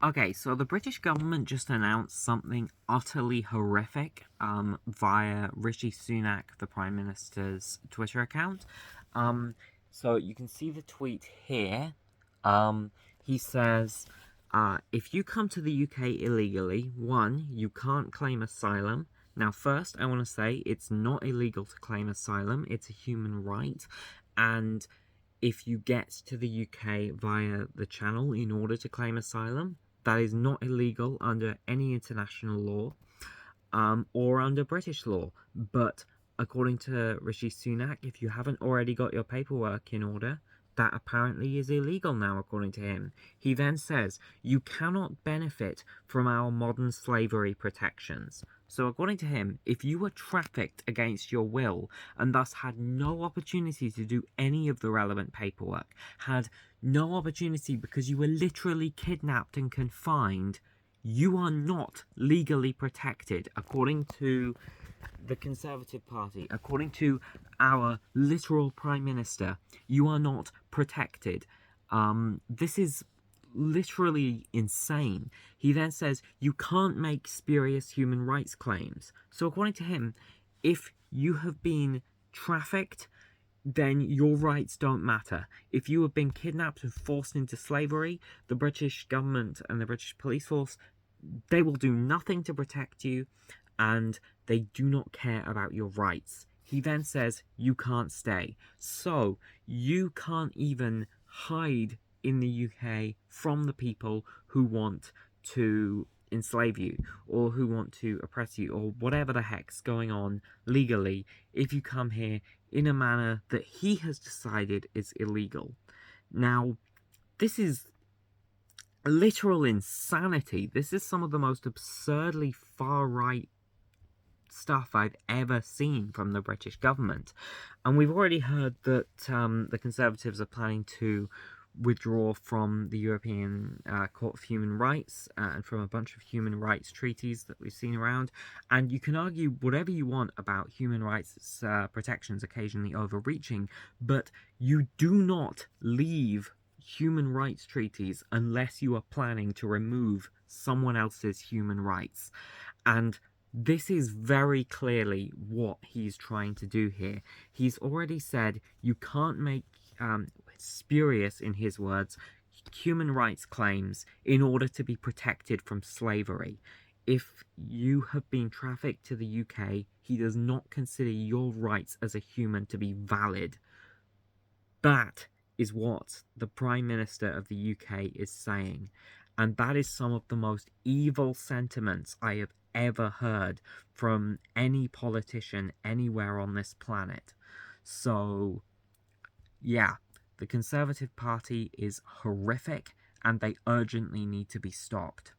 Okay, so the British government just announced something utterly horrific via Rishi Sunak, the Prime Minister's Twitter account. Um, so you can see the tweet here. He says, if you come to the UK illegally, one, you can't claim asylum. Now, first, I want to say it's not illegal to claim asylum, it's a human right. And if you get to the UK via the Channel in order to claim asylum, that is not illegal under any international law or under British law. But according to Rishi Sunak, if you haven't already got your paperwork in order, that apparently is illegal now, according to him. He then says, you cannot benefit from our modern slavery protections. So, according to him, if you were trafficked against your will and thus had no opportunity to do any of the relevant paperwork, had no opportunity because you were literally kidnapped and confined, you are not legally protected, according to the Conservative Party, according to our literal Prime Minister. You are not protected. This is literally insane. He then says you can't make spurious human rights claims. So, according to him, if you have been trafficked, then your rights don't matter. If you have been kidnapped and forced into slavery, the British government and the British police force, they will do nothing to protect you, and they do not care about your rights. He then says you can't stay. So you can't even hide in the UK from the people who want to enslave you or who want to oppress you or whatever the heck's going on legally if you come here in a manner that he has decided is illegal. Now, this is literal insanity. This is some of the most absurdly far right stuff I've ever seen from the British government. And we've already heard that the Conservatives are planning to withdraw from the European Court of Human Rights and from a bunch of human rights treaties that we've seen around. And you can argue whatever you want about human rights protections occasionally overreaching, but you do not leave human rights treaties unless you are planning to remove someone else's human rights. And this is very clearly what he's trying to do here. He's already said you can't make spurious, in his words, human rights claims in order to be protected from slavery. If you have been trafficked to the UK, he does not consider your rights as a human to be valid. That is what the Prime Minister of the UK is saying. And that is some of the most evil sentiments I have ever heard from any politician anywhere on this planet. So, yeah, the Conservative Party is horrific and they urgently need to be stopped.